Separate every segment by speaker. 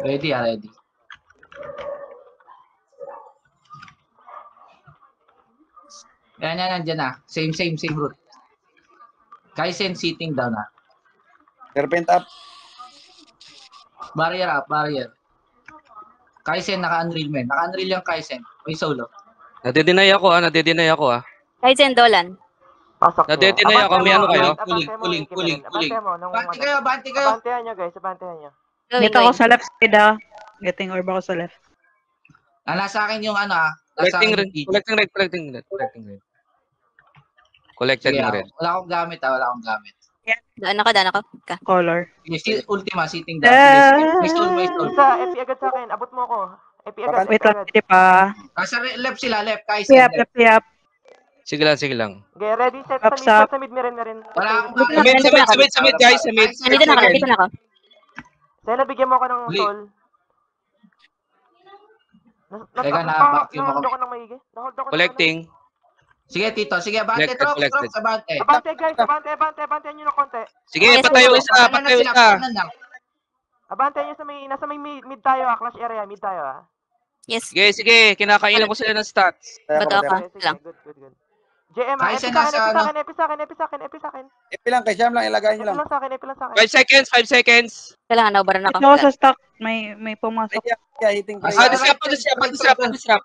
Speaker 1: Ready, ready. Yan, nandiyan na. Same route. Kaisen sitting down na.
Speaker 2: Serpent up.
Speaker 1: Barrier up, barrier. Kaisen naka-unreal men. Naka-unreal yung Kaisen. May solo.
Speaker 3: Nadedeny ako ah.
Speaker 4: Kaisen Dolan.
Speaker 5: Pasok
Speaker 3: Nadedeny ako, may ano kayo?
Speaker 1: Kuling. Abante kayo.
Speaker 5: Abantehan nyo guys, abantehan nyo.
Speaker 6: Dito ako sa left side ah. Getting orb ako sa left.
Speaker 1: Nasa akin yung ano
Speaker 3: Collecting red. Collected
Speaker 1: Sige,
Speaker 3: ng red.
Speaker 1: wala akong gamit.
Speaker 4: Daan ako.
Speaker 6: Color.
Speaker 1: Sige, ultima, sitting down. May stone.
Speaker 5: Isa, FP agad sa akin. Abot mo ako. FP agad.
Speaker 6: Wait lang, hindi pa.
Speaker 1: Nasa left sila, left. Kaisen.
Speaker 6: Yep.
Speaker 3: Sige lang.
Speaker 5: Okay, ready, set
Speaker 6: Up,
Speaker 5: sa mid, meron.
Speaker 1: Wala akong
Speaker 3: Sa mid guys, sa mid.
Speaker 4: Nandito na ako.
Speaker 5: Sela, bigyan mo ako ng
Speaker 1: Uli.
Speaker 5: soul.
Speaker 1: Teka, na-vacuum ako.
Speaker 5: Nahold ako ng maigi.
Speaker 3: Collecting.
Speaker 1: Sige, Tito. Sige, abante,
Speaker 3: Collected.
Speaker 1: Trox, abante.
Speaker 5: Abante guys, abante nyo ng konti.
Speaker 3: Sige, patay yung isa.
Speaker 5: Abante nyo nasa may mid tayo clash area, mid tayo
Speaker 4: Yes.
Speaker 3: Sige. Kinakailan ko sila ng stats.
Speaker 4: Bato ako.
Speaker 5: Sige,
Speaker 4: Lang.
Speaker 5: good. JM,
Speaker 1: Kaisen
Speaker 5: epi sa
Speaker 1: nasa
Speaker 5: akin.
Speaker 2: Epi lang, kay Siam lang, ilagay nyo lang.
Speaker 5: Epi lang sa akin.
Speaker 3: 5 seconds.
Speaker 4: Kailangan naubaran ako.
Speaker 6: Dito ako sa stock. May pumasok.
Speaker 2: Yeah, hitting play.
Speaker 3: Disrupt.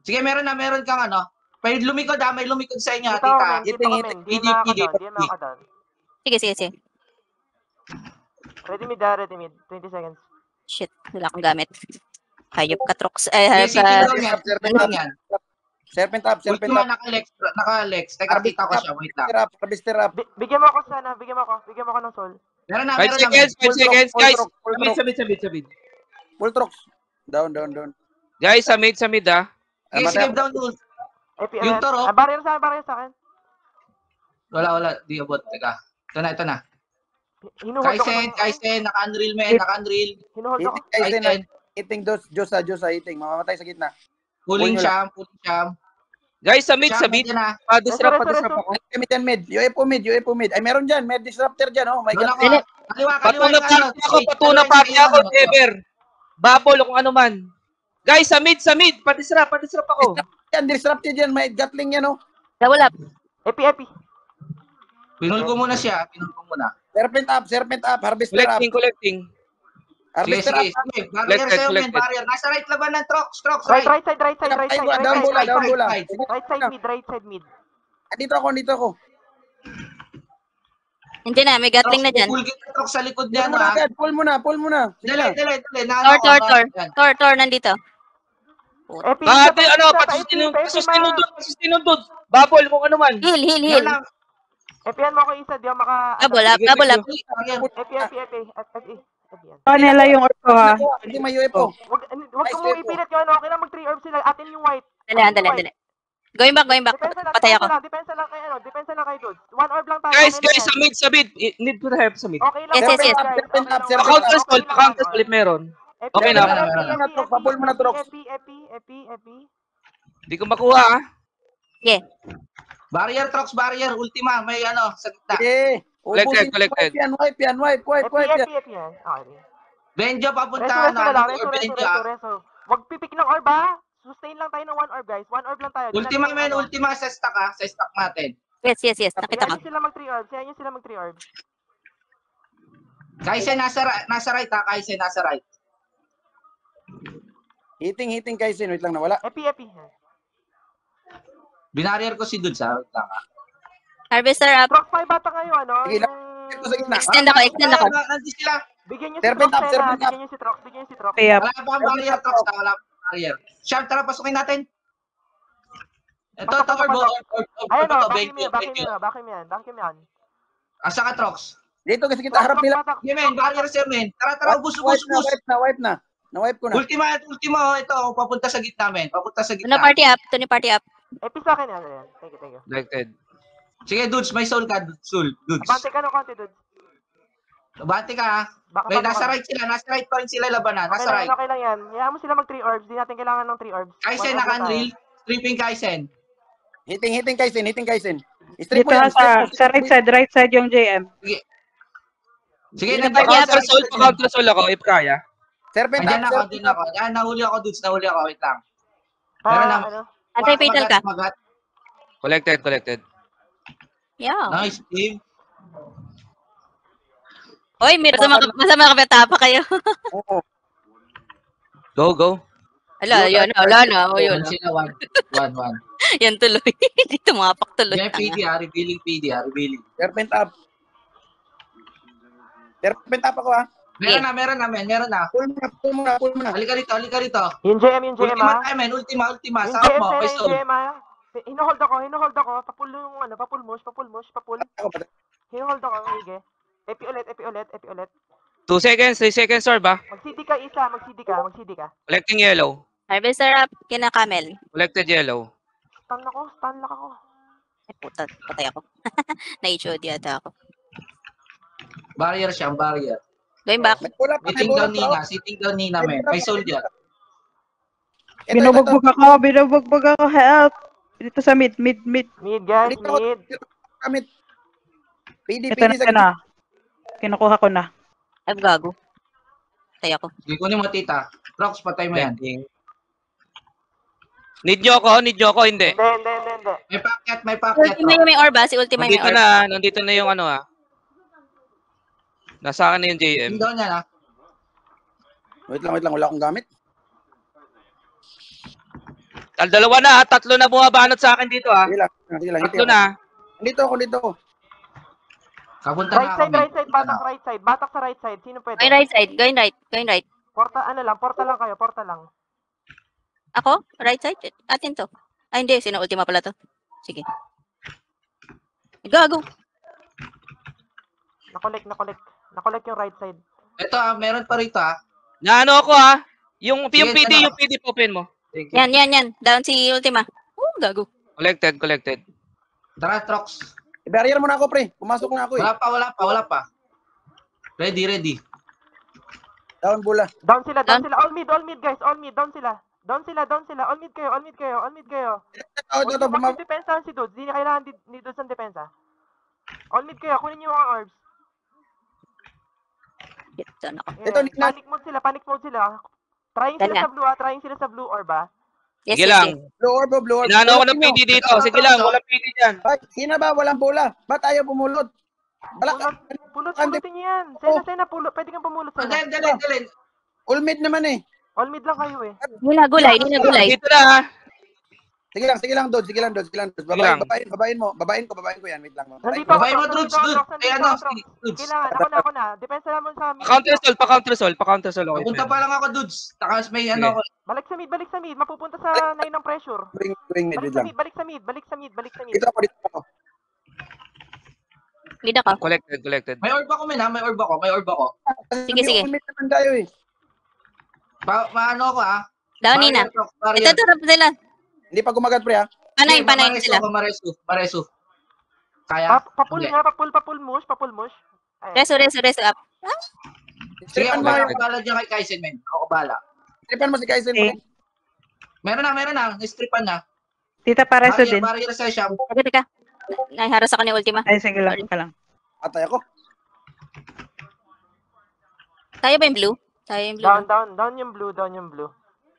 Speaker 1: Sige, meron kang ano. Pwede lumikod may lumikod sa inyo,
Speaker 5: Dito
Speaker 1: tita.
Speaker 5: DM ako doon.
Speaker 4: Sige.
Speaker 5: Ready mid, 20 seconds.
Speaker 4: Shit, wala akong gamit. Hayop ka, Trox.
Speaker 1: Sige, sitting down yan.
Speaker 2: Serpent up.
Speaker 1: Ultima naka-lex. Teka, tita ko siya. Wait lang.
Speaker 2: Harvester up.
Speaker 5: Bigyan mo ako ng soul.
Speaker 1: Meron na.
Speaker 3: 5 seconds, guys. Sabid.
Speaker 2: Full trucks. Down.
Speaker 3: Guys, sa mid ah.
Speaker 1: Sige, down doon. Yung toro.
Speaker 5: Barrier sa akin.
Speaker 1: Wala. Di abot. Teka. Ito na.
Speaker 5: Hinuhold ako.
Speaker 1: Kaisen, naka-unreal men, naka-unreal.
Speaker 5: Hinuhold ako.
Speaker 1: Kaisen.
Speaker 2: Hitting Diyos sa hitting. Mamamatay sa gitna.
Speaker 1: Pulling sham.
Speaker 3: Guys, sa mid.
Speaker 1: Na.
Speaker 3: Disrupt ako.
Speaker 2: Mid. UFO mid. Ay, meron dyan. Med disruptor dyan, oh. My God.
Speaker 3: Patuna party ako, Ever. Bubble kung ano man. Guys, sa mid. Padisrupt ako.
Speaker 2: Yan, disrupted yan. May gatling yan, oh.
Speaker 4: Double up.
Speaker 5: Epi.
Speaker 1: Pinul ko muna siya.
Speaker 2: Serpent up. Harvester up.
Speaker 3: Collecting.
Speaker 2: Harvester up.
Speaker 1: Sige. Barrier sa'yo, men. Barrier. Nasa right laban ng Trox.
Speaker 5: Right side.
Speaker 2: Down bola.
Speaker 5: Right side mid.
Speaker 2: Dito ako.
Speaker 4: Hindi na, may gatling na dyan.
Speaker 1: Pull kita, Trox, sa likod niya,
Speaker 2: Pull mo na. Sige lang.
Speaker 1: Dali.
Speaker 4: Tor, nandito.
Speaker 5: Epi.
Speaker 3: Pasustinod doon. Bubble kung ano man.
Speaker 4: Heal.
Speaker 5: Epihan mo ako isa, di ako maka...
Speaker 4: Double up.
Speaker 5: Epi.
Speaker 6: Nila yung orb ko ha.
Speaker 2: Hindi may UFO.
Speaker 5: Wag mo ipilit yun, okay lang mag 3 orbs sila. Atin yung white.
Speaker 4: Dali. Going back. Patay ako.
Speaker 5: Depensa lang kay Dudes. 1 orb lang tayo.
Speaker 3: Guys, sa mid. Need to help sa mid.
Speaker 5: Okay lang.
Speaker 4: Yes.
Speaker 3: Counter ulit meron. Okay na.
Speaker 2: Papul mo na, Trox.
Speaker 5: Epi.
Speaker 3: Hindi ko makuha ah.
Speaker 4: Yeah.
Speaker 1: Barrier, Trox, barrier. Ultima, may sa gitna.
Speaker 2: Okay.
Speaker 3: Collected.
Speaker 2: Wipe yan.
Speaker 5: Epi yan. Okay.
Speaker 1: Benjo, papunta
Speaker 5: Reso. Wag pipik ng orb ha. Sustain lang tayo ng 1 orb guys. 1 orb lang tayo.
Speaker 1: Ultima sa stock sa stock natin.
Speaker 4: Yes. Nakita ko.
Speaker 5: Kaya sila mag 3 orbs.
Speaker 1: Kaisen, nasa right ha. Kaisen, nasa right.
Speaker 2: Hitting Kaisen. Wait lang, nawala.
Speaker 5: Epi.
Speaker 1: Binarrier ko si Dudes ha. Wait lang ha.
Speaker 4: Harvester up.
Speaker 5: Prox 5 bata kayo, ano?
Speaker 2: Sige lang. Sa gitna.
Speaker 4: Extend ako.
Speaker 1: Nandito sila.
Speaker 5: Bigyan nyo
Speaker 2: Serpent up.
Speaker 5: Bigyan nyo si Trox.
Speaker 6: Kaya
Speaker 1: Wala pa ang barrier, Trox. Wala pa ang barrier. Sharp, tara, pasukin natin. Ito, orb.
Speaker 5: Ayun o, bakim yan.
Speaker 1: Asa ka, Trox?
Speaker 2: Dito kasi kita harap nila.
Speaker 1: Men, barrier sa'yo, men. Tara, ubus.
Speaker 2: Wipe na. Na-wipe ko na.
Speaker 1: Ultima, ito, papunta sa gitna, men.
Speaker 4: Tony party up.
Speaker 5: Epi sa akin yan. Thank you.
Speaker 3: Collected.
Speaker 1: Sige, Dudes, may soul ka, Dudes.
Speaker 5: Abante ka ng konti, Dudes.
Speaker 1: Abante ka, ha? May nasa right pa rin sila labanan, nasa right.
Speaker 5: Okay lang yan. Hayaan mo sila mag 3 orbs. Di natin kailangan ng 3 orbs.
Speaker 1: Kaisen, naka-unreal. Stripping Kaisen.
Speaker 2: Hitting Kaisen. Strip
Speaker 6: dito
Speaker 2: mo yan.
Speaker 6: sa right side yung JM.
Speaker 1: Sige. Sige,
Speaker 2: Hindi na
Speaker 1: nandiyan
Speaker 2: tayo
Speaker 1: ako.
Speaker 3: Pa-counter soul ako, if kaya.
Speaker 2: Serpent
Speaker 1: Nandiyan
Speaker 2: up,
Speaker 1: ako,
Speaker 2: serpent
Speaker 1: nandiyan
Speaker 2: up.
Speaker 1: ako. Ah, nahuli ako, dudes. Nahuli ako. Wait lang. Meron na.
Speaker 5: Ano?
Speaker 4: Anti-fatal ka.
Speaker 1: Magat.
Speaker 3: Collected.
Speaker 4: Yeah.
Speaker 1: Nice, team.
Speaker 4: Hoy, may masama ka ba tapa kayo?
Speaker 2: Oo.
Speaker 3: Go.
Speaker 4: Ala, yan na, wala na. O, yun.
Speaker 1: One sila, one.
Speaker 4: Yan tuloy. Hindi tumapak tuloy.
Speaker 1: Yan, PD, revealing PD, revealing.
Speaker 2: Serpent up. Serpent up ako, ha.
Speaker 1: Meron na.
Speaker 2: Pull mo na.
Speaker 1: Halika rito.
Speaker 5: Yung JM,
Speaker 1: Ultima
Speaker 5: ah.
Speaker 1: time, man. Ultima.
Speaker 5: Yung
Speaker 1: Saan
Speaker 5: JM,
Speaker 1: mo?
Speaker 5: sa'yo,
Speaker 1: May
Speaker 5: yung
Speaker 1: soul.
Speaker 5: JM, ah. Hinuhold ako. Papul yung ano, papul mush.
Speaker 2: Ako ba?
Speaker 5: Hinuhold ako, sige. Epi ulit.
Speaker 3: 2 seconds, 3 seconds, Orb ah.
Speaker 5: Mag-CD ka isa, mag-CD ka.
Speaker 3: Collecting yellow.
Speaker 4: Harvester up, kina Camel.
Speaker 3: Collected yellow.
Speaker 5: Stun lock ako.
Speaker 4: Ay, puta, patay ako. Na-HOD yata ako.
Speaker 1: Barrier siya, barrier.
Speaker 4: Going back.
Speaker 2: May bola pa,
Speaker 1: Sitting down Nina, man. May soul dyan.
Speaker 6: Binubugbog ako, help! Dito sa mid.
Speaker 5: Mid, guys,
Speaker 2: Dito ako.
Speaker 5: mid.
Speaker 2: Kamit. PD
Speaker 6: Ito na. Kinukuha ko na.
Speaker 4: Ay, gago. Patay ako.
Speaker 1: Hindi ko ni matita. Rox, patay mo yan.
Speaker 3: Need nyo ako, hindi.
Speaker 5: Hindi.
Speaker 1: May packet.
Speaker 4: Ultima yung may orb, si Ultima yung may orb.
Speaker 3: Nandito na yung ano Nasa akin na yung JM.
Speaker 1: Sitting down yan, ha.
Speaker 2: Wait lang. Wala akong gamit.
Speaker 3: Dalawa na, tatlo na bumabanat sa akin dito
Speaker 2: Sige lang.
Speaker 3: Tatlo na.
Speaker 2: Dito ako.
Speaker 1: Kapunta na ako,
Speaker 5: Right side, batak sa right side. Sino pwede?
Speaker 4: Going right side, going right.
Speaker 5: Porta lang kayo.
Speaker 4: Ako? Right side? Atin to. Ay, hindi. Sino Ultima pala to? Sige. Gago.
Speaker 5: Nakolek yung right side.
Speaker 1: Ito, meron pa rito, ha.
Speaker 3: Naano ako Yung
Speaker 1: Sige,
Speaker 3: PD,
Speaker 1: ano?
Speaker 3: yung PD open mo.
Speaker 1: Thank you.
Speaker 4: Yan. Down si Ultima. Gago.
Speaker 3: Collected.
Speaker 1: Tara, Trox.
Speaker 2: I-barrier mo na ako, pre. Pumasok na ako, eh.
Speaker 1: Wala pa. Ready.
Speaker 2: Down bola.
Speaker 5: Down sila. All mid, guys. All mid, down sila. All mid kayo.
Speaker 2: Ito, bumaba.
Speaker 5: Depensa si Dudes. Hindi kailangan ni Dudes ang depensa. All mid kayo. Kunin niyo yung mga orbs.
Speaker 4: Ito na ako.
Speaker 2: Ito, Nina.
Speaker 5: Panic mode sila. Trying sila sa blue orb, ah.
Speaker 4: Yes.
Speaker 3: Sige lang.
Speaker 2: Blue orb.
Speaker 3: Inaano ako ng PD dito. Sige lang, walang PD dyan.
Speaker 2: Ay, sino ba? Walang bola. Ba't ayaw pumulot?
Speaker 5: Pulutin niyo yan. Sena, pwede kang pumulot.
Speaker 1: Dali.
Speaker 2: All mid naman, eh.
Speaker 5: All mid lang kayo, eh.
Speaker 4: Gulay.
Speaker 3: Dito na
Speaker 2: Sige lang, Dod. Babain ko yan. Wait lang.
Speaker 5: Nandito
Speaker 1: Babay mo,
Speaker 5: Trox,
Speaker 1: Dudes.
Speaker 5: Trox,
Speaker 1: Kaya Dudes.
Speaker 5: Kailangan, ako na. Depensa naman sa mid.
Speaker 3: Pa-counter soul. Okay.
Speaker 1: Punta pa lang ako, Dudes. Takas may ano ako.
Speaker 5: Balik sa mid. Mapupunta sa 9 ng pressure.
Speaker 2: Bring mid, wait lang.
Speaker 5: Balik sa mid.
Speaker 2: Dito ako.
Speaker 4: Lead ako.
Speaker 3: Collected.
Speaker 1: May orb ako, May orb ako.
Speaker 4: Sige.
Speaker 2: All mid naman tayo, eh.
Speaker 1: Maano ako, ha.
Speaker 4: Down, Nina. Ito, turap sila.
Speaker 2: Hindi pa gumagat, pre, ha.
Speaker 4: Panayin sila.
Speaker 1: Maresu. Kaya?
Speaker 5: Papul
Speaker 1: Hindi.
Speaker 5: nga. Papul mush.
Speaker 4: Reso up.
Speaker 1: Sige, ako
Speaker 2: Stripan mo,
Speaker 1: bala dyan kay Kaisen, men. Ako bala.
Speaker 2: stripan mo si Kaisen,
Speaker 6: Eh.
Speaker 2: pre.
Speaker 1: Meron na. Stripan na.
Speaker 6: Tita Pareso din.
Speaker 1: Barrier sa siya.
Speaker 4: Teka. Naharas ako ni Ultima.
Speaker 6: Ay, sige lang.
Speaker 2: Atay ako.
Speaker 4: Tayo ba yung blue?
Speaker 5: Down yung blue.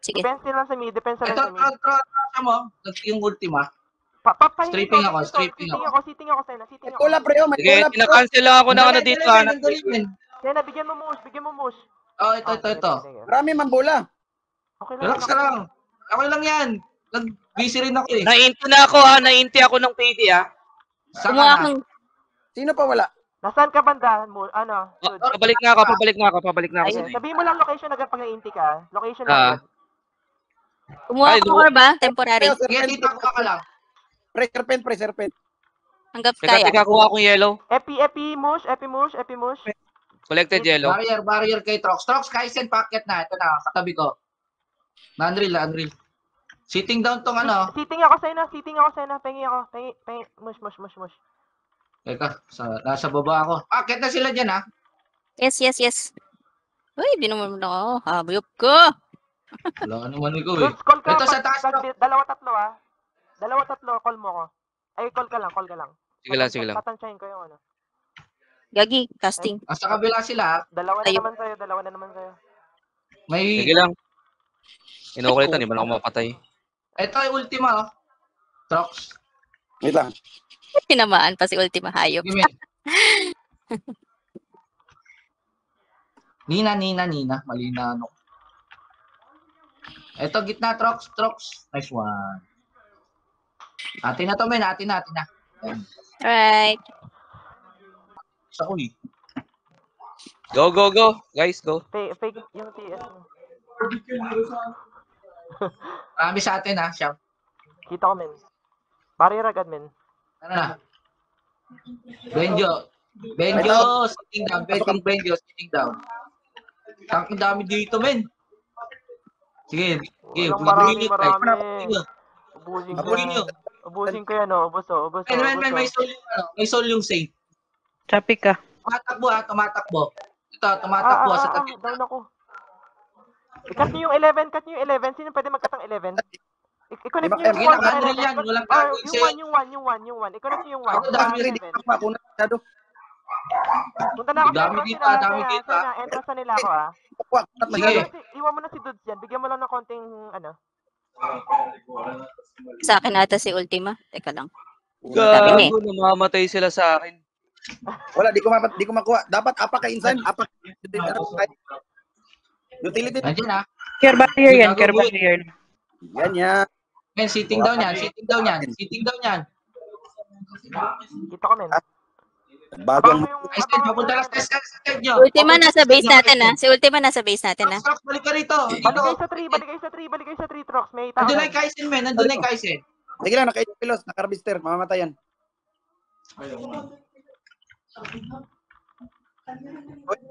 Speaker 4: Sige.
Speaker 5: Depensa lang sa mid.
Speaker 1: Ito, siya mo. Yung ultima.
Speaker 5: Stripping
Speaker 1: ako.
Speaker 5: Sitting ako, Sena.
Speaker 2: May bola, pre, oh. May
Speaker 3: Sige,
Speaker 2: bola, pre.
Speaker 3: tinakancel lang ako ng ano dito.
Speaker 5: Sena, bigyan mo mush.
Speaker 1: Oh, ito.
Speaker 2: Marami mang bola.
Speaker 5: Okay
Speaker 1: Relax ka lang. Okay lang yan. Nag-busy rin ako, eh.
Speaker 3: Nainti na ako nainti ako ng PD
Speaker 1: Saan
Speaker 4: Kumuha
Speaker 1: ka na?
Speaker 4: akong
Speaker 2: Sino pa wala?
Speaker 5: Nasaan ka banda mo? Ano?
Speaker 3: Pabalik na ako sa
Speaker 5: Ayun,
Speaker 3: inyo.
Speaker 5: sabihin mo lang location agad pag na-inti ka. Location
Speaker 3: Ah.
Speaker 5: agad.
Speaker 4: Kumuha
Speaker 3: Ay,
Speaker 4: akong orb, temporary.
Speaker 1: Sige, dito ako ka lang.
Speaker 2: Pre, serpent.
Speaker 4: Hanggang
Speaker 3: Teka,
Speaker 4: kaya.
Speaker 3: kuha akong yellow.
Speaker 5: Epi mush.
Speaker 3: Collected yellow.
Speaker 1: Barrier kay Trox. Trox, Kaisen, packet na. Ito na, katabi ko. Na-unreal. Sitting down tong ano.
Speaker 5: Sitting ako, Sena. Pengi ako. Mush.
Speaker 1: Teka, nasa baba ako. Packet na sila dyan, ha.
Speaker 4: Yes. Uy, binumun ako. Habayop ko.
Speaker 1: Wala naman ikaw, eh.
Speaker 5: Dudes, call ka.
Speaker 1: Ito sa taas,
Speaker 5: Dalawa-tatlo, ah. Dalawa-tatlo, call mo ko. Ay, call ka lang.
Speaker 3: Sige lang.
Speaker 5: Tatansyahin ko yung ano.
Speaker 4: Gagi, casting.
Speaker 1: Nasa kabila sila.
Speaker 5: Dalawa na
Speaker 4: Ayun.
Speaker 5: naman sa'yo, dalawa na naman sa'yo.
Speaker 1: May...
Speaker 3: Sige lang. Inukulitan, di ba na ako mapatay?
Speaker 1: Ito yung ultima, oh. Trox.
Speaker 2: Wait lang.
Speaker 4: Tinamaan pa si Ultima Hayop.
Speaker 1: Sige, men. Nina. Malina, ano. Ito, gitna, Trox. Nice one. Atin na to, men. Atin na. Ayan.
Speaker 4: Alright.
Speaker 1: Sa ko, eh.
Speaker 3: Go. Guys, go.
Speaker 5: Fake yung TS mo.
Speaker 1: Marami sa atin, ha, Siyam.
Speaker 5: Kita ko, men. Barrier agad, men.
Speaker 1: Ano na? Benjo, sitting down. Sitting down. Tangking dami dito, men. Sige.
Speaker 5: Walang
Speaker 1: Mabuhin
Speaker 5: marami.
Speaker 1: nyo. Mabuhin nyo.
Speaker 5: Ubusin ko yan, oh. Ubus.
Speaker 1: Men, may soul yung safe.
Speaker 6: Choppy ka.
Speaker 1: Tumatakbo. Ito, tumatakbo sa tabi.
Speaker 5: Down ako. I-cut nyo yung 11. Sino pwede mag-cut ng 11? I-connect nyo yung
Speaker 1: Sige,
Speaker 5: 1
Speaker 1: naka-drill yan. Walang gagawin sa'yo.
Speaker 5: yung 1. I-connect nyo yung 1.
Speaker 1: Ako, dami
Speaker 2: Hindi ko makuna masyado.
Speaker 5: Punta na ako sa
Speaker 1: Dami dito,
Speaker 5: entrance
Speaker 1: dami
Speaker 5: nila.
Speaker 1: dito,
Speaker 5: Sana, entrance na nila ako, ah.
Speaker 2: Kunat masyado.
Speaker 5: Iwan mo na si Dudes yan. Bigyan mo lang ng konting, ano.
Speaker 4: Sa akin ata si Ultima. Teka lang. Sabi niya
Speaker 3: Gago, namamatay sila sa akin.
Speaker 2: Wala, di ko makuha. Dapat apak ka insan. Apak. Utility.
Speaker 1: Nandiyan, ha.
Speaker 6: Care barrier yan, care barrier.
Speaker 2: Yan.
Speaker 1: Men, sitting down yan.
Speaker 5: Kita ko, men.
Speaker 2: Bago ang...
Speaker 1: Kaisen, papunta lang sa side nyo.
Speaker 4: Ultima nasa base natin, ha? Si Ultima nasa base natin, ha?
Speaker 1: Trox, balik ka rito.
Speaker 5: Balik kayo sa 3, Trox. May tao.
Speaker 1: Nandun na yung Kaisen, men.
Speaker 2: Sige lang, naka-pilos, naka-harvester, mamamatayan.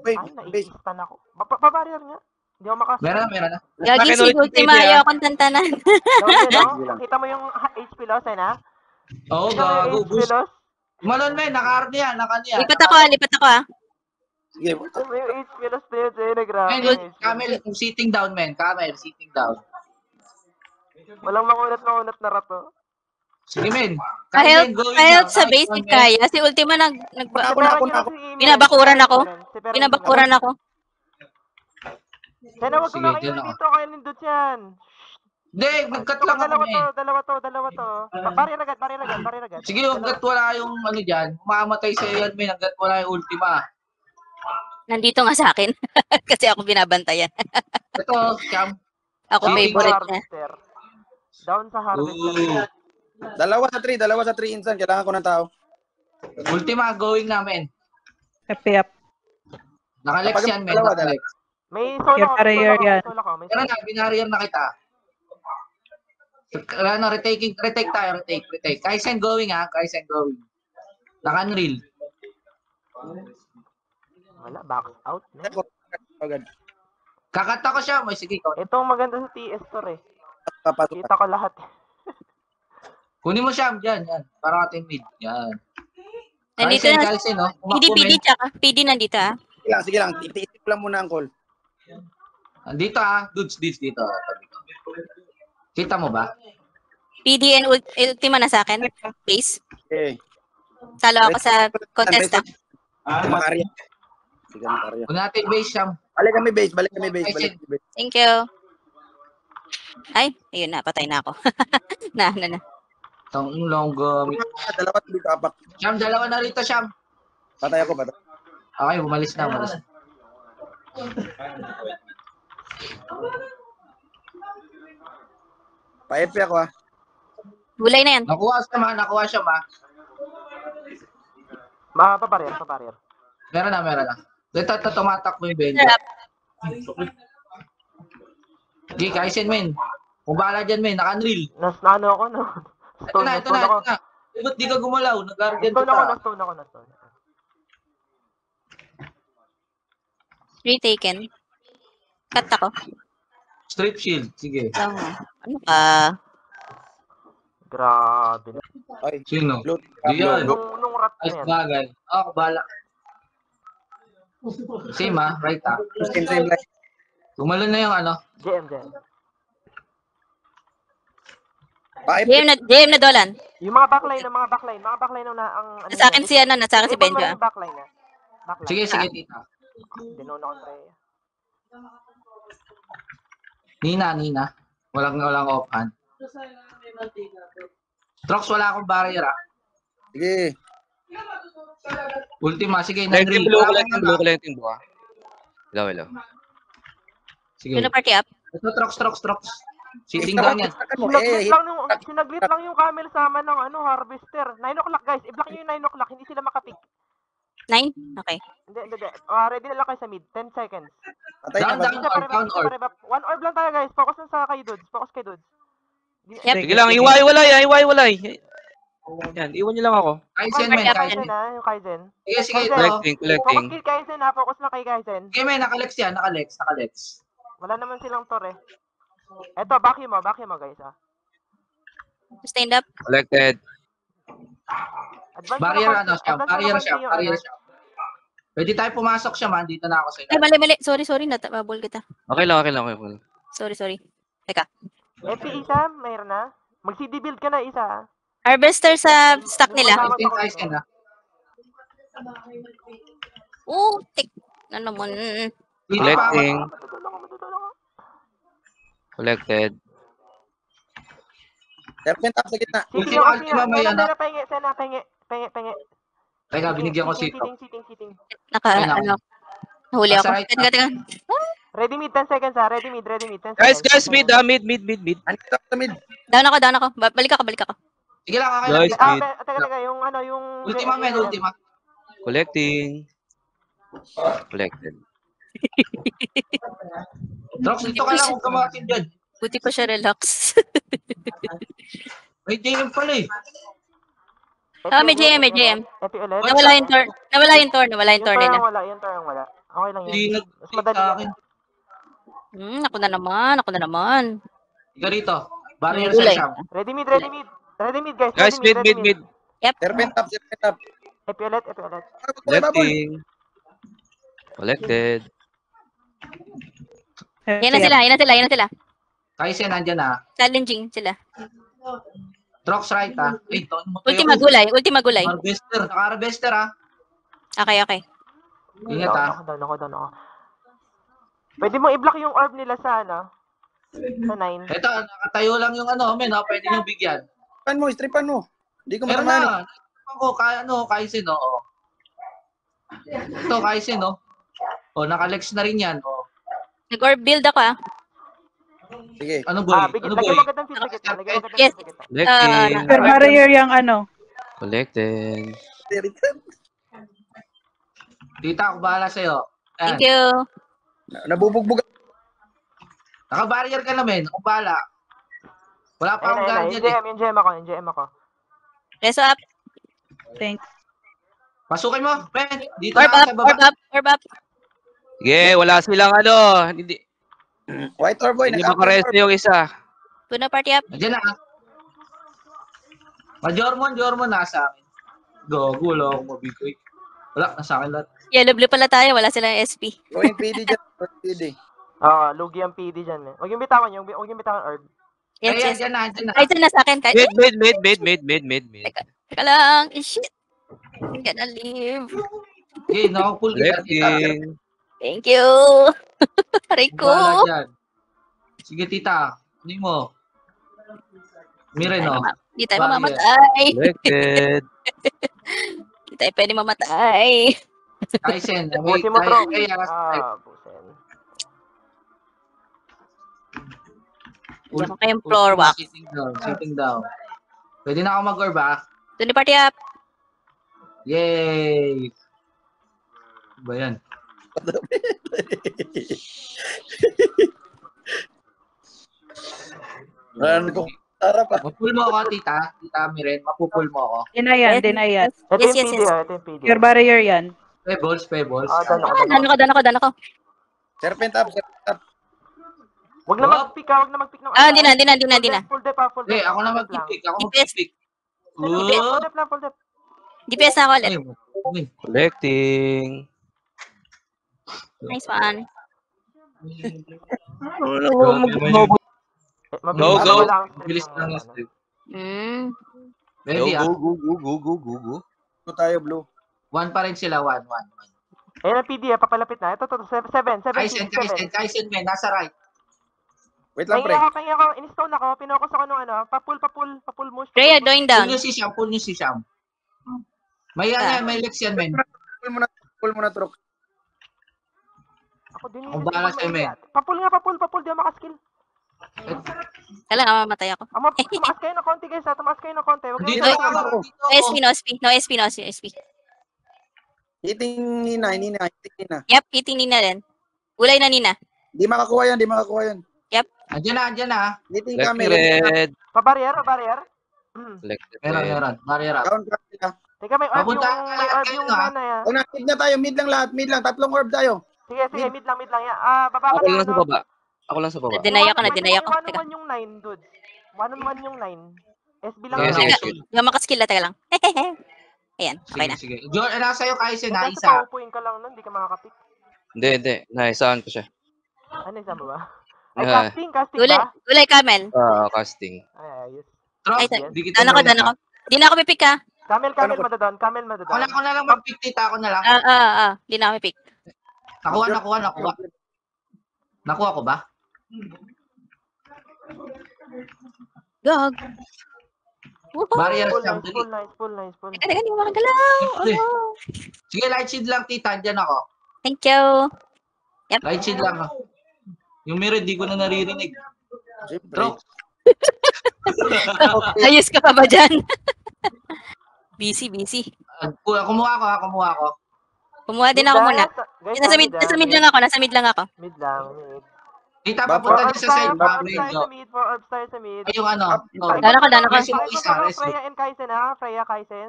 Speaker 2: Wait.
Speaker 5: Ay, naiistan ako. Pabarrier nga. Hindi ako makas.
Speaker 1: Meron na.
Speaker 4: Gagi si Ultima, ayaw akong tantanan.
Speaker 5: Kita mo yung HP loss, eh, na?
Speaker 1: Oo,
Speaker 5: Kita mo yung
Speaker 1: gago.
Speaker 5: HP
Speaker 1: Boost.
Speaker 5: loss?
Speaker 1: Malon, men. Naka-arm yan.
Speaker 4: Lipat ako, ha?
Speaker 2: Sige,
Speaker 5: Kita mo yung HP loss na yun, Zena. Grabe.
Speaker 1: Men, Camel, sitting down, men. Sitting down.
Speaker 5: Walang makunat na rato.
Speaker 1: Sige, men.
Speaker 4: Kahit sa base, if kaya. Si Ultima
Speaker 2: Ako.
Speaker 4: Binabakuran ako.
Speaker 5: Kaya wag ko na kayo dito. Kaya nindot yan.
Speaker 1: Hindi, nag-cut lang ako, men.
Speaker 5: Dalawa to. Barrier agad.
Speaker 1: Sige, hanggat wala yung ano dyan, mamamatay sa yan, men. Hanggat wala yung ultima.
Speaker 4: Nandito nga sa akin. Kasi ako binabantayan.
Speaker 1: Ito, Cam.
Speaker 4: Ako favorite niya.
Speaker 5: Down sa harvester.
Speaker 2: Dalawa sa 3 insan. Kailangan ko ng tao.
Speaker 1: Ultima, going namin.
Speaker 6: Happy up.
Speaker 1: Nakalex yan, men.
Speaker 2: Dalawa.
Speaker 1: Nakalex.
Speaker 5: May solo ko.
Speaker 1: Pero na, binariyam na kita. Ano, retake tayo. Kaisen going, ha. Naka-unreal.
Speaker 5: Wala, back out.
Speaker 2: Agad.
Speaker 1: Kakata ko siya. May sige ko.
Speaker 5: Itong maganda sa TS Store, eh.
Speaker 2: Papasok.
Speaker 5: Kita ko lahat.
Speaker 1: Kunin mo siya. Yan. Para ating mid. Yan.
Speaker 4: Nandito na.
Speaker 1: Kaisen, no?
Speaker 4: PD, tsaka. PD nandito, ha?
Speaker 2: Sige lang. Itiisip lang muna ang call.
Speaker 1: Dito, ha. Dudes dito. Kita mo ba?
Speaker 4: PD and Ultima na sa akin. Base.
Speaker 2: Okay.
Speaker 4: Salo ako sa contest, ha?
Speaker 2: Makarya. Sige, makarya.
Speaker 1: Kung natin base siya.
Speaker 2: Balik kami base.
Speaker 4: Thank you. Ay, ayun na. Patay na ako. na.
Speaker 1: Itong long gamit.
Speaker 2: Dalawa dito apak.
Speaker 1: Siyam, dalawa na rito, Siyam.
Speaker 2: Patay ako.
Speaker 1: Okay, umalis na.
Speaker 2: Pa-FP ako ha.
Speaker 4: Gulay na yan.
Speaker 1: Nakuha siya, ma.
Speaker 5: Pabarrier.
Speaker 1: Meron na. Ito, tumatak mo yung Benjo. Sige, Kaisen, men. Kung bahala dyan, men. Naka-unreal.
Speaker 5: Nasnano ako, no?
Speaker 1: Ito na. Ba't di ka gumalaw? Nag-guardian kita.
Speaker 5: Stone ako.
Speaker 4: Retaken. Cut ako.
Speaker 1: Strip shield. Sige.
Speaker 4: Ano ka?
Speaker 5: Grabe.
Speaker 2: Ay,
Speaker 1: Sino?
Speaker 2: loot.
Speaker 1: Diyan.
Speaker 5: Nung rat na
Speaker 1: Ay,
Speaker 5: yan.
Speaker 1: bagay. Ako, bahala. Same, ha? Right, ha?
Speaker 2: Same like.
Speaker 1: Gumalo na yung ano.
Speaker 5: JM.
Speaker 2: Pa-FP.
Speaker 4: JM na dolan.
Speaker 5: Yung mga backline na ang ano.
Speaker 4: Sa akin si Benjo.
Speaker 5: Backline na. Backline.
Speaker 1: Sige, sige, tita.
Speaker 5: Dinono ko Rhea.
Speaker 1: Nina. Walang offhand. Trox, wala akong barrier, ah.
Speaker 2: Sige.
Speaker 1: Ultima, sige,
Speaker 3: Collecting
Speaker 1: Nandri.
Speaker 3: blue,
Speaker 1: Wala
Speaker 3: collecting
Speaker 1: akong
Speaker 3: blue,
Speaker 1: ano.
Speaker 3: collecting blue. Hello.
Speaker 1: Sige.
Speaker 4: Tuna party up.
Speaker 1: Ito, Trox. Sitting down yan.
Speaker 5: Sinaglit lang yung camel sama ng harvester. 9 o'clock guys, i-block nyo yung 9 o'clock, hindi sila makapick.
Speaker 4: 9? Okay.
Speaker 5: Hindi. Ready na lang kayo sa mid, 10 seconds.
Speaker 2: Patay na.
Speaker 1: Down orb.
Speaker 5: One orb lang tayo guys, focus lang sa kay Dudes, focus kay Dudes.
Speaker 4: Yep.
Speaker 3: Sige lang, iwalay. Yan, iwan niyo lang ako.
Speaker 1: Kaizen, men, Kaizen.
Speaker 5: Yung Kaizen.
Speaker 1: Sige, ito.
Speaker 3: Collecting.
Speaker 5: Focus kay Kaizen focus lang kay Kaizen.
Speaker 1: Okay, men, nakalex yan. Nakalex.
Speaker 5: Wala naman silang tor eh. Eto, back mo guys
Speaker 4: Stand up.
Speaker 3: Collected.
Speaker 5: Advance
Speaker 1: Barrier
Speaker 5: na
Speaker 1: ano siya. Barrier siya. Pwede tayo pumasok siya, man. Dito na ako sa
Speaker 4: Ay,
Speaker 1: inyo.
Speaker 4: mali. Sorry. Natababol kita.
Speaker 3: Okay lang.
Speaker 4: Sorry. Teka.
Speaker 5: FP isa, mayroon na. Mag-CD build ka na isa.
Speaker 4: Harvester sa stock nila.
Speaker 1: Kaizen, ha.
Speaker 4: Tik. Ano mo?
Speaker 1: Dito pa ako.
Speaker 3: Collecting.
Speaker 5: Matutulong ako.
Speaker 3: Collected.
Speaker 2: Serpent up sa gitna.
Speaker 1: Ultima, may ano.
Speaker 5: Penge.
Speaker 1: Teka, binigyan ko sito.
Speaker 5: Sitting.
Speaker 4: Nahuli ako.
Speaker 1: Nasa right na.
Speaker 4: Teka.
Speaker 5: Ready mid, 10 seconds ha. Ready mid, 10 seconds.
Speaker 3: Guys, mid.
Speaker 2: Andito sa mid.
Speaker 4: Down ako. Balik ako.
Speaker 1: Sige lang, okay
Speaker 3: Guys,
Speaker 1: lang.
Speaker 5: Teka, yung
Speaker 1: Ultima, men, ultima.
Speaker 3: Collecting. Collected.
Speaker 1: Trox, dito ka lang. Huwag ka makatin dyan.
Speaker 4: Buti pa siya relax.
Speaker 1: May JM pala eh.
Speaker 4: May JM.
Speaker 5: FP ulit.
Speaker 4: Nawala yung turn nila.
Speaker 5: Yung turn wala. Okay lang
Speaker 1: Hindi
Speaker 5: yun. Mas madali
Speaker 1: sa
Speaker 5: yan.
Speaker 1: akin.
Speaker 4: Ako na naman.
Speaker 1: Ika rito. Barrier sa
Speaker 4: Gulay.
Speaker 1: shop.
Speaker 5: Ready mid guys.
Speaker 3: Guys,
Speaker 5: Ready
Speaker 3: mid.
Speaker 2: Serpent up.
Speaker 5: FP ulit.
Speaker 3: Collecting. Collected.
Speaker 4: Yan na sila.
Speaker 1: Kaizen, nandyan na.
Speaker 4: Challenging sila.
Speaker 1: Trox right, ha. Wait,
Speaker 4: Ultima gulay.
Speaker 1: Harvester. Naka-harvester, ha.
Speaker 4: Okay.
Speaker 1: Ingat, ha.
Speaker 5: Down ako. Pwede mo i-block yung orb nila sa sa 9.
Speaker 1: Ito, nakatayo lang yung men, ha. Pwede nyo bigyan.
Speaker 2: Stripan mo. Hindi ko
Speaker 1: Meron
Speaker 2: matamano.
Speaker 1: na. Kaizen, oh. Ito, Kaizen, oh. Naka-lex na rin yan, oh.
Speaker 4: Nag-orb build ako
Speaker 2: Sige.
Speaker 1: Ano, boy?
Speaker 5: Bigit,
Speaker 1: Ano,
Speaker 5: lagyan
Speaker 1: boy?
Speaker 5: mo agad ng feedback kita.
Speaker 4: Yes.
Speaker 3: Collecting.
Speaker 6: Barrier yung
Speaker 3: Collected.
Speaker 1: Tita, ako bahala sa'yo. Ayan.
Speaker 4: Thank you.
Speaker 2: Nabubugbog.
Speaker 1: Naka-barrier ka na, men. Ako bahala. Wala pa akong guardian, eh.
Speaker 5: Yung GM ako.
Speaker 4: Reso up.
Speaker 6: Thanks.
Speaker 1: Pasukin mo, men. Dito
Speaker 4: Orb
Speaker 1: na sa baba.
Speaker 4: up.
Speaker 3: Sige, wala silang Hindi
Speaker 2: White orb boy.
Speaker 3: makaresto yung isa.
Speaker 4: Tuna party up.
Speaker 1: Nandiyan na. Jormon, nasa akin. Gago, wala akong mabigoy. Wala, nasa akin lahat.
Speaker 4: Yellow blue pala tayo. Wala silang SP.
Speaker 2: Going PD dyan. Going PD.
Speaker 5: Lugi ang PD dyan. Huwag yung bitawan orb.
Speaker 1: Ay,
Speaker 4: Yes.
Speaker 1: andyan na.
Speaker 4: Ay, dyan na sa akin.
Speaker 3: Mid.
Speaker 4: Teka lang. Shit. I'm gonna leave.
Speaker 1: Okay, nakapull kita.
Speaker 3: Collecting.
Speaker 4: Thank you. Aray ko.
Speaker 1: Bahala dyan. Sige, tita. Ano mo? Miren, no?
Speaker 4: Di tayo mamamatay.
Speaker 3: Collected.
Speaker 4: Di tayo pwede mamatay.
Speaker 1: Kaizen.
Speaker 5: Buti mo, bro.
Speaker 1: Busen.
Speaker 4: Diyan ko kayong floor walk.
Speaker 1: Sitting down. Pwede na ako mag-orb, ha?
Speaker 4: Tuna party up.
Speaker 1: Yay! Ba yan?
Speaker 2: Harap ah.
Speaker 1: Mapull mo ako, tita. Tita Miren, mapupull mo ako.
Speaker 6: Deny yan.
Speaker 5: Ito
Speaker 4: Yes,
Speaker 5: yung
Speaker 4: yes,
Speaker 5: PD,
Speaker 4: yes.
Speaker 5: ito yung PD.
Speaker 6: Your barrier yan.
Speaker 1: Pebbles.
Speaker 4: Dano ko.
Speaker 2: Serpent up.
Speaker 5: Huwag na mag-pick ng
Speaker 4: Hindi na.
Speaker 5: Full dep.
Speaker 1: Eh, ako na mag-pick. Ako
Speaker 4: DPS.
Speaker 1: mag-pick.
Speaker 5: Full dep.
Speaker 4: DPS na ako ulit.
Speaker 3: Collecting.
Speaker 4: Nice one.
Speaker 3: Go.
Speaker 1: Bilis lang yung strip.
Speaker 3: Go,
Speaker 1: Ready, ah?
Speaker 3: go.
Speaker 2: Blue tayo, blue.
Speaker 1: 1 pa rin sila, 1.
Speaker 5: Ayan ang PD, papalapit na. Ito, 7,
Speaker 1: Kaisen, men. Nasa right.
Speaker 2: Wait lang, pre.
Speaker 5: Pahinga ako, in-stone ako, pinocus ako nung ano, papul mosh.
Speaker 4: Rhea, going down.
Speaker 1: Pull nyo si Sham. May ano yan, may Lex yan, men.
Speaker 2: Pull mo na, Trox.
Speaker 5: Ako din
Speaker 1: Ang bahala sa'yo, men.
Speaker 5: Papul, di ako makaskill.
Speaker 4: Kailangan mamatay ako.
Speaker 5: Tumaas kayo ng konti, guys, ha? Tumaas kayo ng konti. Wag
Speaker 1: Dito
Speaker 5: niyo-
Speaker 1: ako.
Speaker 4: No SP. No SP.
Speaker 2: Hitting Nina.
Speaker 4: Yep, hitting Nina rin. Ulay na Nina.
Speaker 2: Di makakuha yan.
Speaker 1: Andyan na.
Speaker 2: Hitting
Speaker 3: Left
Speaker 2: kami.
Speaker 3: red.
Speaker 5: Pa-barrier.
Speaker 3: Left
Speaker 1: Meron.
Speaker 3: red.
Speaker 1: Barrier up.
Speaker 2: Down ka sila.
Speaker 5: Teka, may orb
Speaker 1: Papunta
Speaker 5: yung,
Speaker 1: ka lahat kayo, ha?
Speaker 5: mana yan.
Speaker 2: O, mid na tayo. Mid lang lahat. Mid lang. 3 orb tayo.
Speaker 5: Sige, mid lang yan. Baba ka
Speaker 3: Ako lang
Speaker 5: na,
Speaker 3: sa
Speaker 5: ano?
Speaker 3: baba. Ako lang sa baba.
Speaker 4: Na-deny ako. Teka.
Speaker 5: 1-on-1 yung 9, dude. 1-on-1 yung 9. SB lang
Speaker 3: Sige,
Speaker 5: yun.
Speaker 3: sige,
Speaker 4: Teka,
Speaker 3: sige.
Speaker 4: hindi ako makaskill na. Teka lang. Ayan, okay na.
Speaker 1: Sige. George, nasa iyo, Kaisen, na
Speaker 5: Kasi
Speaker 1: isa.
Speaker 5: paupuin ka lang nun, di ka makakapit.
Speaker 3: Hindi. Naisaan ko siya.
Speaker 5: Ano, isa mo ba? Ay,
Speaker 3: Ah.
Speaker 5: casting
Speaker 4: Ulay,
Speaker 5: ba?
Speaker 4: ulay Camel.
Speaker 3: Casting.
Speaker 5: Ay, ayos.
Speaker 1: Trox,
Speaker 4: Ay,
Speaker 1: di kita
Speaker 4: Down ako. Di na ako pipik ha.
Speaker 5: Camel madadon.
Speaker 1: Ako na lang mag-50, ako na lang.
Speaker 4: Di na ako pipik.
Speaker 1: Nakuha. Nakuha ko ba?
Speaker 4: Gag. Woohoo!
Speaker 1: Barrier
Speaker 5: Full
Speaker 1: Sham,
Speaker 5: nice,
Speaker 1: dali.
Speaker 5: full.
Speaker 4: Teka, hindi ko makagalaw.
Speaker 1: Eh.
Speaker 4: Oh.
Speaker 1: Sige, light shield lang, tita. Andyan ako.
Speaker 4: Thank you.
Speaker 1: Light shield lang. Yung mirror, di ko na naririnig.
Speaker 2: Siyempre.
Speaker 1: Trox.
Speaker 4: Ayos ka pa ba dyan? busy.
Speaker 1: Kumuha ko.
Speaker 4: Kumuha din ako muna.
Speaker 5: Guys,
Speaker 4: Nasa mid lang ako.
Speaker 5: Mid lang.
Speaker 1: Tita,
Speaker 2: Ba-
Speaker 1: papunta
Speaker 5: Four
Speaker 1: dyan
Speaker 5: orbs
Speaker 1: sa
Speaker 5: tayo,
Speaker 1: side.
Speaker 5: four orbs
Speaker 1: Upgrade,
Speaker 5: tayo
Speaker 1: no?
Speaker 5: sa mid, 4 orbs tayo sa mid.
Speaker 1: Ay, yung ano.
Speaker 4: Down ako.
Speaker 1: Resu,
Speaker 5: Ay,
Speaker 1: isa,
Speaker 5: punta
Speaker 1: resu.
Speaker 5: Freya and Kaisen, ha? Freya Kaisen.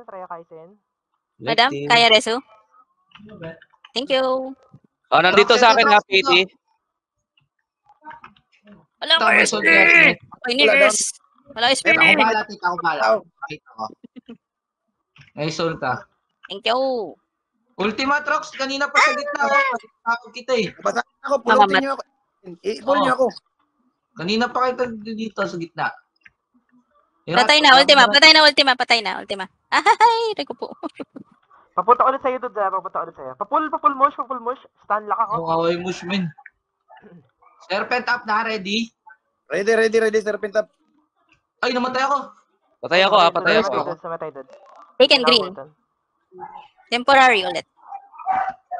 Speaker 4: Madam,
Speaker 3: Left team.
Speaker 4: kaya reso? Thank you.
Speaker 3: Oh, nandito sa akin na, PT.
Speaker 4: Wala
Speaker 1: Ito,
Speaker 4: ko
Speaker 1: may
Speaker 4: SP.
Speaker 1: soldier.
Speaker 4: Okay, nurse. Wala SP.
Speaker 1: Ako bala, tita, ako bala. Kahit ako. May soul ka.
Speaker 4: Thank you.
Speaker 1: Ultima Trox, kanina pa sa gitna. Tapos kita eh.
Speaker 2: Basahin ako. Pulutin niyo ako. I-pull niyo ako.
Speaker 1: Kanina pa kita dito sa gitna.
Speaker 4: Patay na, ultima. Ay, reko po.
Speaker 5: Papunta ulit sa'yo, dude. Papul mosh. Stun lock ako.
Speaker 1: Ang away mushmin. Serpent up na, ready?
Speaker 2: Ready, serpent up.
Speaker 1: Ay, namatay ako.
Speaker 3: Patay ako.
Speaker 5: Samatay, dude.
Speaker 4: Taken green. Temporary ulit.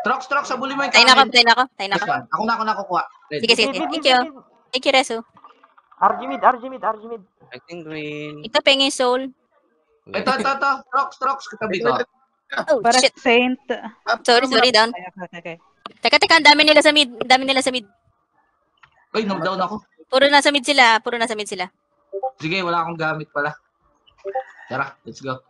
Speaker 1: Trox, sabuli mo yung
Speaker 4: Patay na
Speaker 1: camel.
Speaker 4: ako.
Speaker 1: This one. Ako na nakukuha. Ready?
Speaker 4: Sige. Thank you. Thank you, Reso.
Speaker 5: RG mid.
Speaker 3: I think green.
Speaker 4: Ito, pengi soul.
Speaker 1: Ito. Trox, katabi ko.
Speaker 4: Oh,
Speaker 6: Para
Speaker 4: shit.
Speaker 6: Saint.
Speaker 4: Sorry, down.
Speaker 6: Okay.
Speaker 4: Teka, ang dami nila sa mid.
Speaker 1: Ay, knockdown ako.
Speaker 4: Puro nasa mid sila.
Speaker 1: Sige, wala akong gamit pala. Tara, let's go.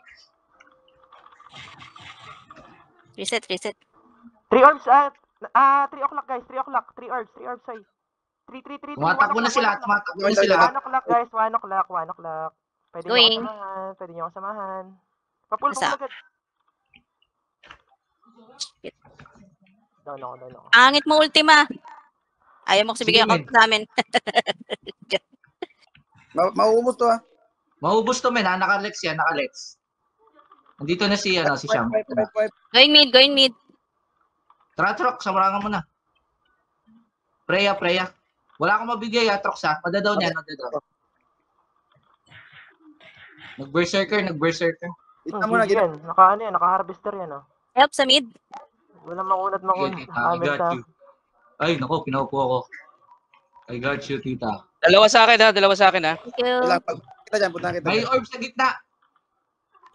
Speaker 4: Reset.
Speaker 5: 3 orbs, 3 o'clock, guys. 3 o'clock. 3 orbs, ay. 3.
Speaker 1: Tumatakbo na sila.
Speaker 5: 1 o'clock, guys. 1 o'clock.
Speaker 4: Going.
Speaker 5: Pwede niyo ako samahan. Papul
Speaker 4: Basta.
Speaker 5: agad. Down ako.
Speaker 4: Angit mo, ultima. Ayaw mo kasi bigyan
Speaker 1: Sige,
Speaker 4: ako sa amin.
Speaker 2: Mauubos to ha.
Speaker 1: Maubos to, men. Naka-Lex yan, naka-Lex. Nandito na si Sham.
Speaker 2: Wipe.
Speaker 4: Going mid.
Speaker 1: Tara, Trox, samarangan mo na. Preya. Wala akong mabigay, Trox, ha. Madadaw niyan. Nag-berserker.
Speaker 2: Ito muna,
Speaker 5: Easy yan. Naka-harvester yan, oh.
Speaker 4: Help sa mid.
Speaker 5: Wala makunat.
Speaker 1: I got you. Ay, naku, pinaupo ako. I got you, tita.
Speaker 3: Dalawa sa akin, ha.
Speaker 4: Thank you.
Speaker 2: Ilang pag kita dyan, punta kita.
Speaker 1: May orb sa gitna.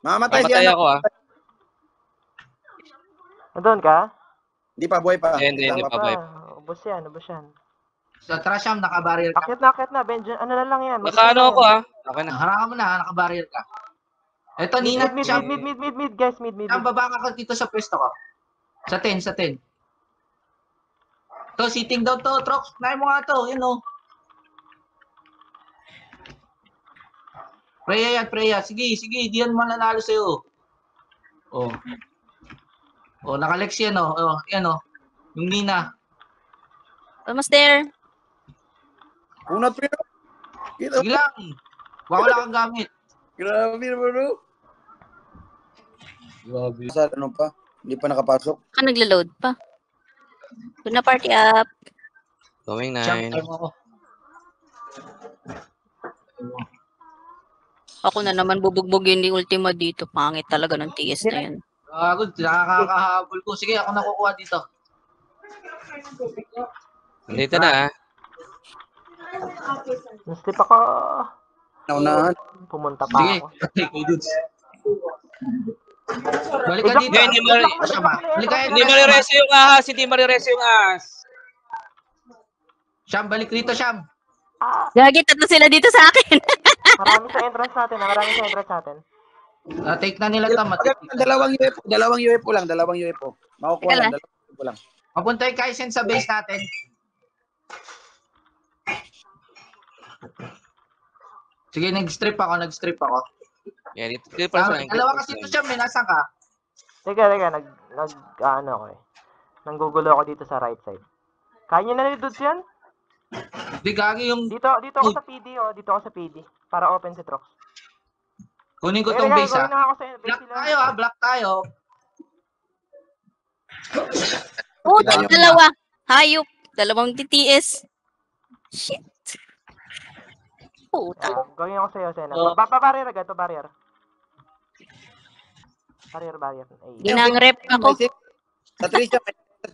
Speaker 2: Mamatay
Speaker 3: Patay
Speaker 2: siya.
Speaker 3: ako, ha.
Speaker 5: Nandun ka?
Speaker 2: Hindi pa, buhay pa.
Speaker 3: Hindi pa. Bye.
Speaker 5: Ubos yan.
Speaker 1: Sa Trasham, naka-barrier ka.
Speaker 5: Akit na. Benjen, ano na lang yan.
Speaker 3: Nakaano ako, ha. Okay na.
Speaker 1: Harangan mo na, naka-barrier ka. Eto, Nina, Sham.
Speaker 5: Mid, guys. Mid.
Speaker 1: Sham, baba ka dito sa pwesto ko. Sa 10. To, sitting down to, Trox. Nahin mo nga to, yun o. Preya. Sige, di yan mananalo sa'yo. Naka-Lex yan o. Yan o. Yung Nina.
Speaker 4: Almost there.
Speaker 2: Kunat pa yun.
Speaker 1: Sige lang. Wala kang gamit.
Speaker 2: Grabe naman,
Speaker 1: Grabe.
Speaker 2: Sa ano pa? Hindi pa nakapasok.
Speaker 4: Naglo-load pa. Doon na party up.
Speaker 3: Going
Speaker 1: Champ
Speaker 3: 9.
Speaker 1: time ako.
Speaker 4: Ako na naman bubugbugin ni Ultima dito. Pangit talaga ng TS na yun.
Speaker 1: Gago, nakakahabol ko. Sige, ako nakukuha dito.
Speaker 3: Dito na, ah.
Speaker 5: Nastip ako.
Speaker 2: Naunahan.
Speaker 5: Pumunta pa
Speaker 1: Sige,
Speaker 5: ako.
Speaker 1: kay Dudes. Balik ka
Speaker 5: Iblock
Speaker 1: dito.
Speaker 3: Ngayon, hindi mo-
Speaker 1: Shama. Balik ka
Speaker 3: Hindi marireso yung ahas, hindi marireso yung ahas.
Speaker 1: Sham, balik dito, Sham.
Speaker 4: Gagi, tatlo sila dito sa akin.
Speaker 5: Marami sa entrance natin. Marami sa entrance natin.
Speaker 1: Take na nila ito.
Speaker 2: Dalawang UFO lang, dalawang UFO. Makukuha
Speaker 4: Teka
Speaker 2: lang,
Speaker 4: lang.
Speaker 2: dalawang UFO lang.
Speaker 1: Mapunta yung Kaisen sa base natin. Sige, nag-strip ako.
Speaker 3: Yan, dito pa sa
Speaker 1: Dalawa kasi ito, Sham. May nasan ka?
Speaker 5: Teka, ano ako eh. Nanggugulo ako dito sa right side. Kaya nyo na ni Dudes yan?
Speaker 1: Di gagi yung...
Speaker 5: Dito ako sa PD, oh. Dito ako sa PD. Para open si Trox.
Speaker 1: Kunin ko tong base,
Speaker 5: Gawin
Speaker 1: ha.
Speaker 5: na ako sa base
Speaker 1: Block
Speaker 5: nila.
Speaker 1: tayo, ha. Block tayo.
Speaker 4: Puta, dalawa. Hayop. Dalawang TTS. Shit. Puta.
Speaker 5: Gawin ako sa'yo, Sena.
Speaker 1: Oh.
Speaker 5: Barrier agad to, barrier. Barrier. Ay.
Speaker 4: Ginang-rep ako.
Speaker 2: Sa Trisha,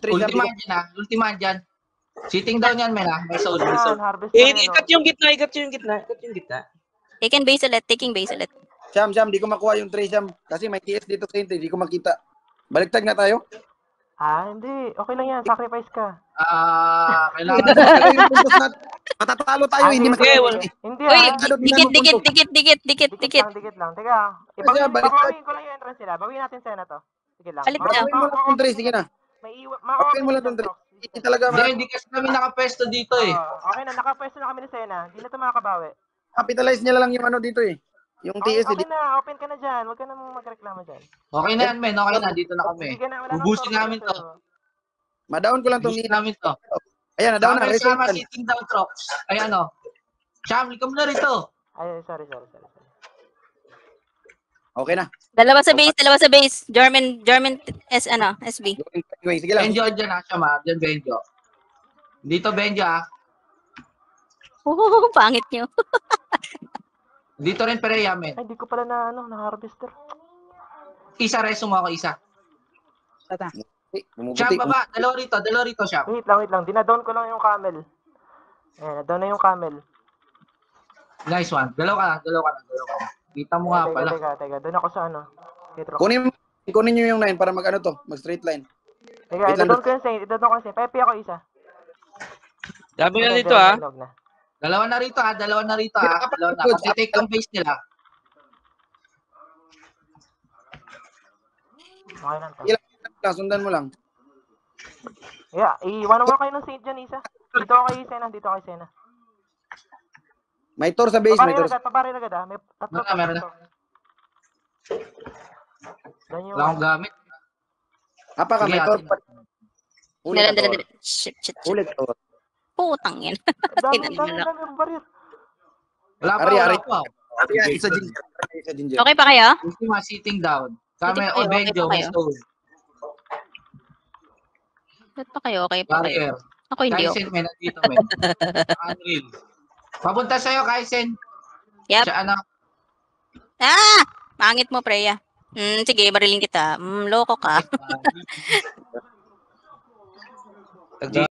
Speaker 1: Ultima dyan, ha. Ultima dyan. Sitting down yan, men, ha. May soul.
Speaker 5: Yan, harvest
Speaker 3: Eh,
Speaker 5: na yun,
Speaker 3: ikat yung gitna.
Speaker 4: Taking base ulit.
Speaker 2: Sham, di ko makuha yung Tray, Sham. Kasi may TS dito sa hindi ko makita. Baliktad na tayo.
Speaker 5: Hindi. Okay lang yan. Sacrifice ka.
Speaker 1: Kailangan.
Speaker 2: Pero yung puntos natin, matatalo tayo, hindi
Speaker 3: Okay,
Speaker 2: masakit.
Speaker 3: wala.
Speaker 5: Hindi,
Speaker 4: Uy,
Speaker 2: Ano,
Speaker 4: dikit.
Speaker 5: lang. Teka.
Speaker 2: Kasi balik-
Speaker 5: Ibawin ko lang yung entrance nila. Bawin natin Sena to. Sige lang.
Speaker 4: Balik na.
Speaker 2: Bakuin mo lang yung Tray, sige na. Bakuin mo lang yung Tray. Hindi talaga,
Speaker 1: Hindi kasi kami nakapesto dito, eh.
Speaker 5: Okay na. Nakapwesto na kami ni Sena. Hindi na ito makakabawi.
Speaker 2: capitalize nila lang yung ano dito eh. Yung TS,
Speaker 5: Okay
Speaker 2: eh.
Speaker 5: na. Open ka na dyan. Huwag ka na magreklamo dyan.
Speaker 1: Okay na yan, men. Okay na. Dito na kami.
Speaker 5: Sige na. Wala nang
Speaker 1: Ubusin
Speaker 5: sorry
Speaker 1: namin to.
Speaker 5: sa'yo.
Speaker 2: Madaon ko lang tong
Speaker 1: Ubusin namin to.
Speaker 2: Ayan, nadaon na.
Speaker 1: Sama
Speaker 2: Reset.
Speaker 1: sitting down, Trox. Ayan, o. Sham, likam na rito.
Speaker 5: Ay, sorry.
Speaker 2: Okay na.
Speaker 4: Dalawa sa base. German SB.
Speaker 2: Anyway, sige lang.
Speaker 1: Benjo dyan, ha. Sham, ha. Dyan, Benjo. Dito, Benjo, ha.
Speaker 4: Pangit nyo.
Speaker 1: Dito rin, Perea, men.
Speaker 5: Ay, di ko pala na harvester.
Speaker 1: Isa, resume ako, isa.
Speaker 2: Bumubuti.
Speaker 1: Sham, baba. Dalawa rito, Sham.
Speaker 5: Wait lang. Dinadown ko lang yung camel. Ayan, nadown na yung camel.
Speaker 1: Nice one. Dalawa ka na. Kita mo nga pala.
Speaker 5: Teka. Doon ako sa ano. Kay Trox.
Speaker 2: Kunin nyo yung 9 para mag ano to, mag straight line.
Speaker 5: Teka, idadown ko yung Saint. Pepe ako isa.
Speaker 3: Sabi na dito, ah.
Speaker 1: Dalawa na rito, ha. Dalawa na. Kasi take ang base nila.
Speaker 5: Okay lang to.
Speaker 2: Sundan mo lang.
Speaker 5: Yeah, iwanan mo kayo ng Saint dyan, isa. Dito ako kay Sena.
Speaker 2: May tor sa base, may tor.
Speaker 5: Pabaril agad ah. May tatlo.
Speaker 1: Meron na.
Speaker 5: Dan yung...
Speaker 1: Wala akong gamit.
Speaker 2: Apa ka, may
Speaker 1: Sige,
Speaker 2: tor.
Speaker 4: Dala.
Speaker 2: Ulit.
Speaker 4: Shit.
Speaker 2: Ulit tor.
Speaker 4: Putang yan.
Speaker 5: Dami
Speaker 4: Tinanong lang.
Speaker 5: yung baril.
Speaker 1: Wala pa.
Speaker 2: Ari.
Speaker 1: Wala pa.
Speaker 2: Isa ginger.
Speaker 4: Okay pa kayo?
Speaker 1: Ultima sitting down. Kami,
Speaker 4: Sitting kayo,
Speaker 1: Benjo,
Speaker 4: okay pa
Speaker 1: may
Speaker 4: kayo?
Speaker 1: stone.
Speaker 4: Ba't pa kayo? Okay pa kayo?
Speaker 1: Barrier.
Speaker 4: Ako hindi okay.
Speaker 1: Kaisen, men. Nandito, men. Unreal. Papunta sa'yo, Kaisen.
Speaker 4: Yep.
Speaker 1: Sa ano?
Speaker 4: Pangit mo, Preya. Sige, barilin kita. Loko ka.
Speaker 3: Nag-GG